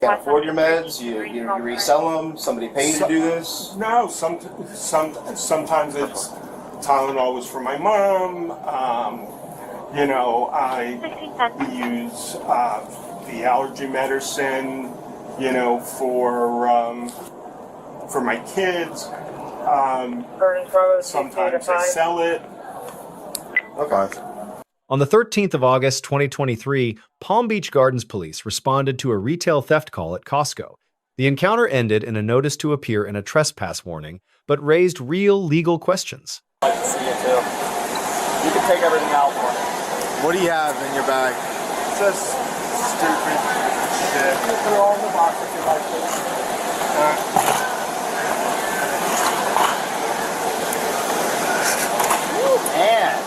Can't afford your meds? You resell them? Somebody paid you to do this? No, sometimes it's Tylenol was for my mom. You know, I use the allergy medicine, you know, for my kids. Sometimes I sell it. Okay. On the 13th of August, 2023, Palm Beach Gardens police responded to a retail theft call at COSTCO. The encounter ended in a notice to appear in a trespass warning, but raised real legal questions. I'd like to see it too. You can take everything out for me. What do you have in your bag? Just stupid shit. You can throw all in the box if you like, please. And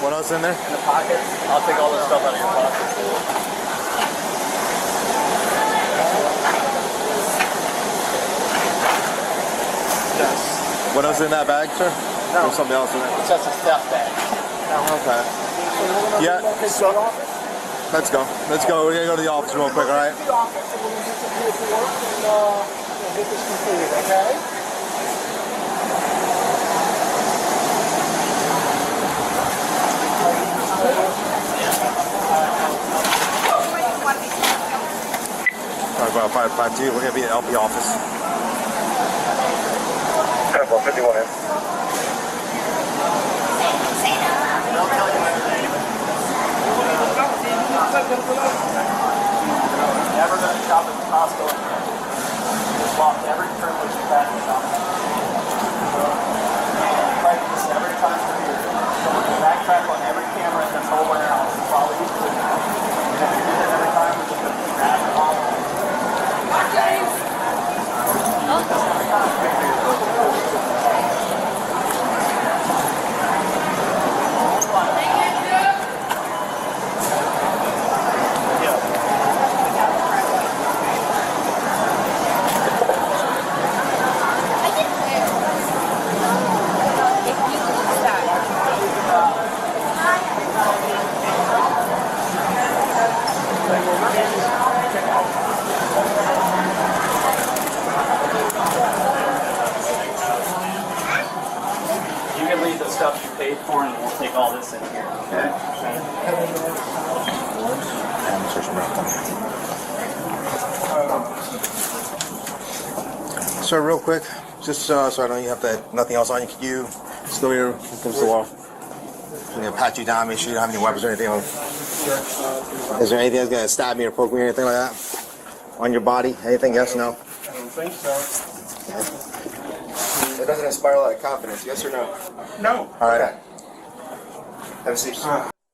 What else in there? in the pockets, I'll take all this stuff out of your pockets. Yes. What else in that bag, sir? No. There's something else in there. It's just a theft bag. Okay. Yeah. So, let's go. Let's go. We're gonna go to the office real quick, all right? The office, and we'll use the paperwork and get this completed, okay? About 552. We're gonna be at LP office. 51 in. Never going to shop at Costco again. Just lost every privilege you've had to shop. Practice every time you're here. Backtrack on every camera in this whole warehouse. It's probably easy to do. And if you do this every time, we're just going to keep grabbing them all. You can leave the stuff you paid for and we'll take all this in here, okay? Sir, real quick, just so I know you have to, nothing else on you. Can you still here? Comes the wall. I'm gonna pat you down, make sure you don't have any weapons or anything. Is there anything that's gonna stab me or poke me or anything like that? On your body? Anything? Yes, no? I don't think so. It doesn't inspire a lot of confidence, yes or no? No. All right. Have a seat.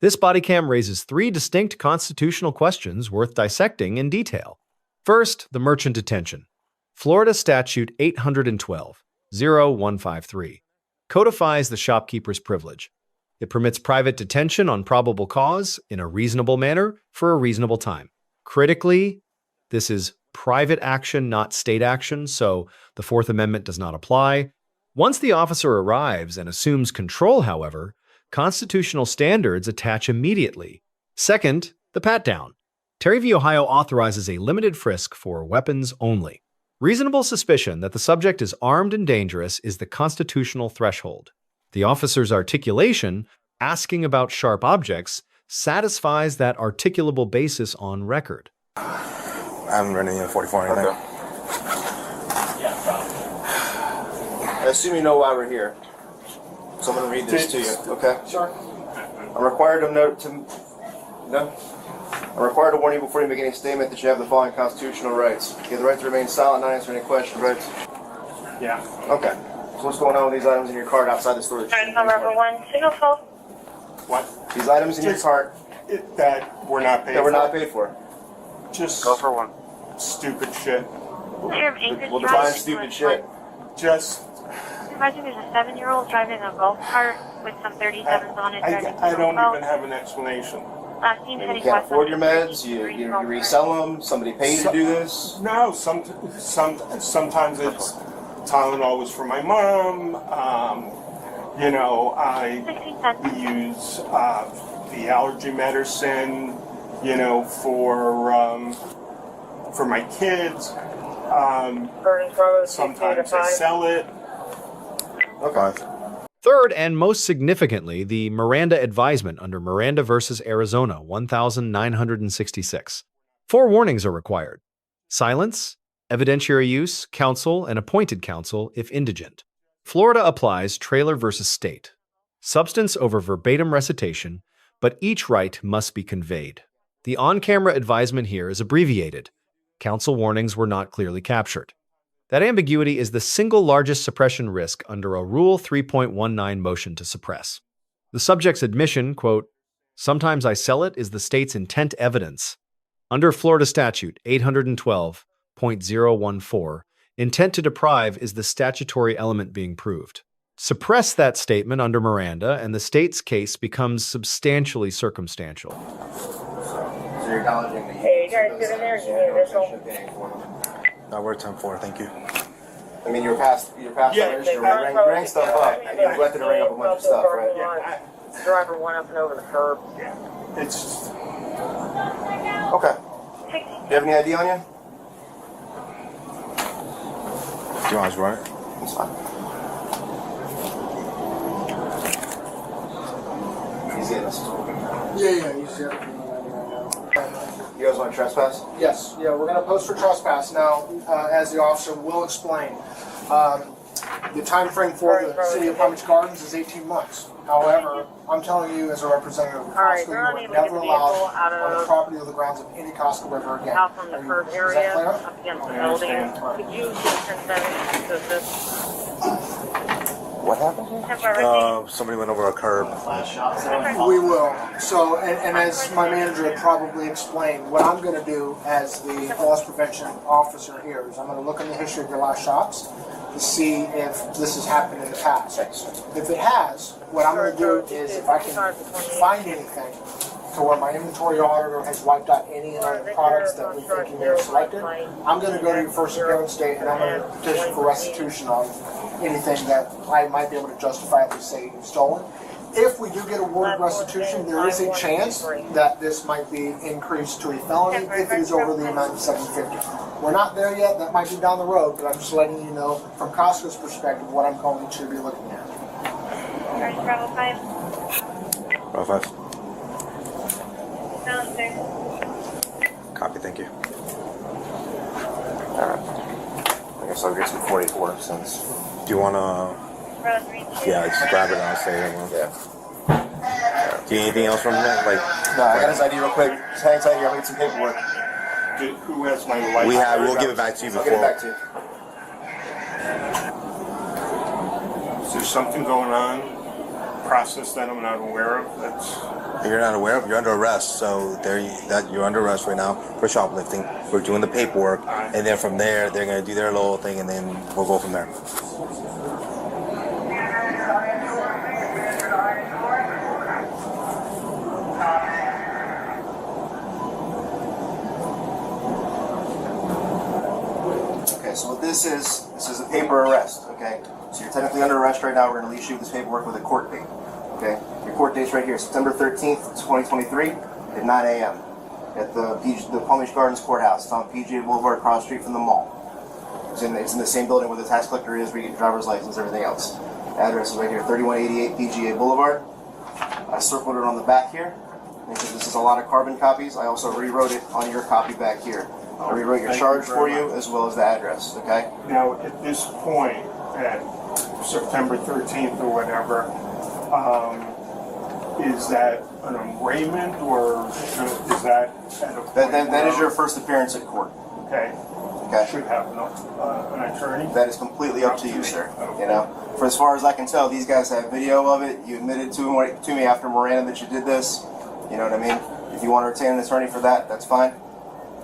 This body cam raises three distinct constitutional questions worth dissecting in detail. First, the merchant detention. Florida Statute 812-0153 codifies the shopkeeper's privilege. It permits private detention on probable cause in a reasonable manner for a reasonable time. Critically, this is private action, not state action, so the Fourth Amendment does not apply. Once the officer arrives and assumes control, however, constitutional standards attach immediately. Second, the pat-down. Terry v. Ohio authorizes a limited frisk for weapons only. Reasonable suspicion that the subject is armed and dangerous is the constitutional threshold. The officer's articulation, asking about sharp objects, satisfies that articulable basis on record. I haven't run any 44 or anything. I assume you know why we're here. So I'm going to read this to you, okay? Sure. I'm required to warn you before you make any statement that you have the following constitutional rights. You have the right to remain silent, not answer any questions, right? Yeah. Okay. So what's going on with these items in your cart outside the store? Number 1, signal full. What? These items in your cart That we're not paid that for. we're not paid for. Just Go for one. stupid shit. We'll define stupid shit. Just, Imagine there's a 7-year-old driving a golf cart with some 37s on it. I don't even have an explanation. Last seen You heading can't west afford on your meds? You resell them? Somebody paid you to do this? No, sometimes it's Tylenol was for my mom. You know, I 16 cents. use the allergy medicine, you know, for my kids. Burning Bravo, Sometimes I sell it. Okay. Third, and most significantly, the Miranda advisement under Miranda versus Arizona, 1966. 4 warnings are required: silence, evidentiary use, counsel, and appointed counsel if indigent. Florida applies trailer versus state. Substance over verbatim recitation, but each right must be conveyed. The on-camera advisement here is abbreviated. Counsel warnings were not clearly captured. That ambiguity is the single largest suppression risk under a Rule 3.19 motion to suppress. The subject's admission, quote, "Sometimes I sell it," is the state's intent evidence. Under Florida Statute 812.014, intent to deprive is the statutory element being proved. Suppress that statement under Miranda, and the state's case becomes substantially circumstantial. So you're acknowledging the... Hey, you guys get in there, you need initial. No, we're 10-4, thank you. I mean, you're past Yeah, that. You rang stuff up. You neglected to ring up a bunch of stuff, right? Yeah, Driver went up and over the curb. yeah. It's just, Okay. Do you have any ID on you? Do you want to run it? It's fine. He's in this. Yeah, he's there. You guys want to trespass? Yes, yeah, we're going to post for trespass now, as the officer will explain. The time frame for the city of Palm Beach Gardens is 18 months. However, I'm telling you as a representative of Alright, COSTCO, we're you not are able to get never the allowed vehicle out on the of- property or the grounds of any COSTCO ever again. Out from the curb Is area, that clear? up against the building. Could you just send that to this? What happened? Somebody went over a curb. We will. So, and as my manager had probably explained, what I'm going to do as the loss prevention officer here is I'm going to look in the history of your last shops to see if this has happened in the past. If it has, what I'm going to do is if I can find anything to where my inventory auditor has wiped out any of the products that we think you may have selected, I'm going to go to your first appearance date and I'm going to petition for restitution on anything that I might be able to justify if say you've stolen. If we do get awarded restitution, there is a chance that this might be increased to a felony if it is over the amount of $750. We're not there yet. That might be down the road, but I'm just letting you know from COSTCO's perspective what I'm going to be looking at. Bravo 5. Bravo 5. Downstairs. Copy, thank you. Alright. I guess I'll get some 44 cents. Do you want to... Bravo 3. Yeah, just grab it and I'll say it. Yeah. Do you need anything else from that? Like, No, I got his ID real quick. Just hang tight here. I'll get some paperwork. who has my license? we'll give it back to you I'll before. get it back to you. Is there something going on, process that I'm not aware of? That's You're not aware of, you're under arrest, so you're under arrest right now for shoplifting. We're doing the paperwork, and then from there, they're going to do their little thing, and then we'll go from there. Okay, so what this is a paper arrest, okay? So you're technically under arrest right now. We're going to issue this paperwork with a court date, okay? Your court date's right here, September 13th, 2023 at 9 a.m. at the Palm Beach Gardens Courthouse. It's on PGA Boulevard, across the street from the mall. It's in the same building where the tax collector is, where you get your driver's license, everything else. Address is right here, 3188 PGA Boulevard. I circled it on the back here, because this is a lot of carbon copies. I also rewrote it on your copy back here. I rewrote your charge for you, as well as the address, okay? now at this point, at September 13th or whatever, is that an arraignment or is that at a point That is where- your first appearance at court, Okay. okay? Should have an attorney. That is completely up to you, sir. You know, for as far as I can tell, these guys have video of it. You admitted to me after Miranda that you did this. You know what I mean? If you want to retain an attorney for that, that's fine.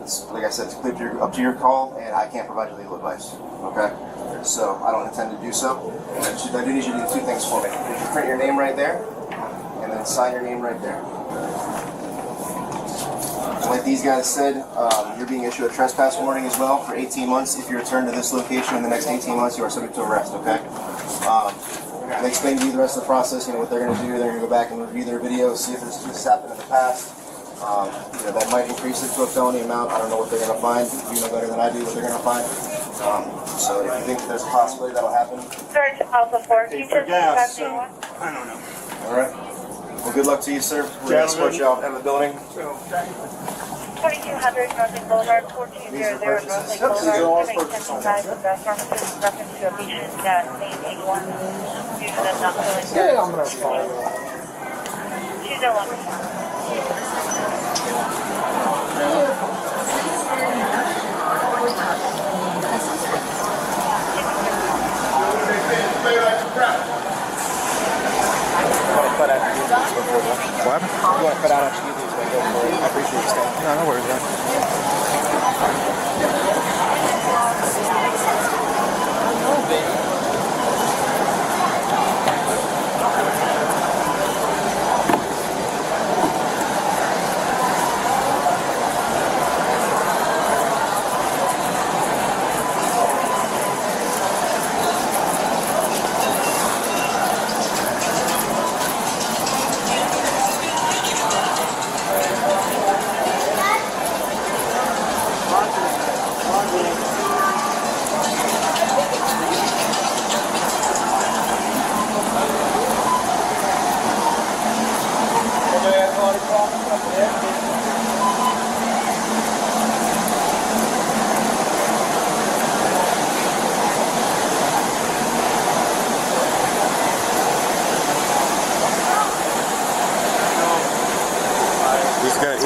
It's, like I said, it's completely up to your call, and I can't provide you legal advice. Okay? So I don't intend to do so. And I do need you to do two things for me. You should print your name right there, and then sign your name right there. Like these guys said, you're being issued a trespass warning as well for 18 months. If you return to this location in the next 18 months, you are subject to arrest, okay? They explain to you the rest of the process, you know, what they're going to do. They're going to go back and review their videos, see if this has happened in the past. That might increase it to a felony amount. I don't know what they're going to find. You know better than I do what they're going to find. So if you think there's a possibility that'll happen, Search Alpha 4. Pay Teachers, for gas, so 521. I don't know. all right. Well, good luck to you, sir. We're going to escort you out of the building. 2200 Northlake Boulevard, 1400 Northlake Boulevard, Civic 75, with pharmacist reference to a patient that name 81 due to them not filling Yeah, I'm gonna follow. She's no longer. What happened? You want to cut out after you leave, so go for it. I appreciate you staying. No, no worries, man.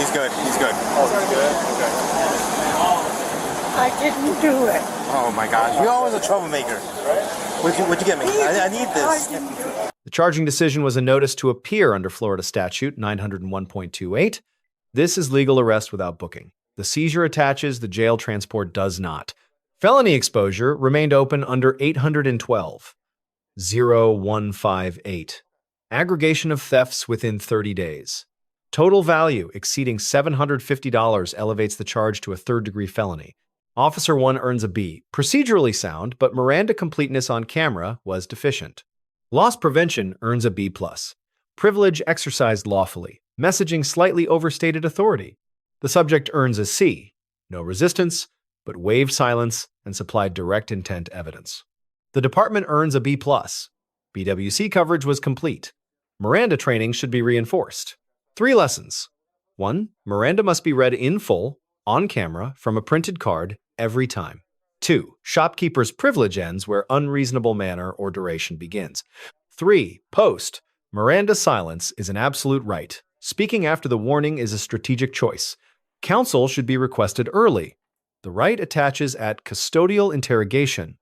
He's good. I didn't do it. Oh my gosh, you're always a troublemaker. What'd you get me? I need this. The charging decision was a notice to appear under Florida Statute 901.28. This is legal arrest without booking. The seizure attaches, the jail transport does not. Felony exposure remained open under 812. 0158. Aggregation of thefts within 30 days. Total value exceeding $750 elevates the charge to a third-degree felony. Officer 1 earns a B. Procedurally sound, but Miranda completeness on camera was deficient. Loss prevention earns a B+. Privilege exercised lawfully. Messaging slightly overstated authority. The subject earns a C. No resistance, but waived silence and supplied direct intent evidence. The department earns a B+. BWC coverage was complete. Miranda training should be reinforced. 3 lessons. 1. Miranda must be read in full, on camera, from a printed card, every time. 2. Shopkeeper's privilege ends where unreasonable manner or duration begins. 3. Post. Miranda silence is an absolute right. Speaking after the warning is a strategic choice. Counsel should be requested early. The right attaches at custodial interrogation,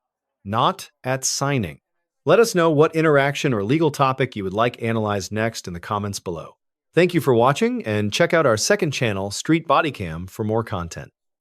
not at signing. Let us know what interaction or legal topic you would like analyzed next in the comments below. Thank you for watching, and check out our second channel, Street Bodycam, for more content.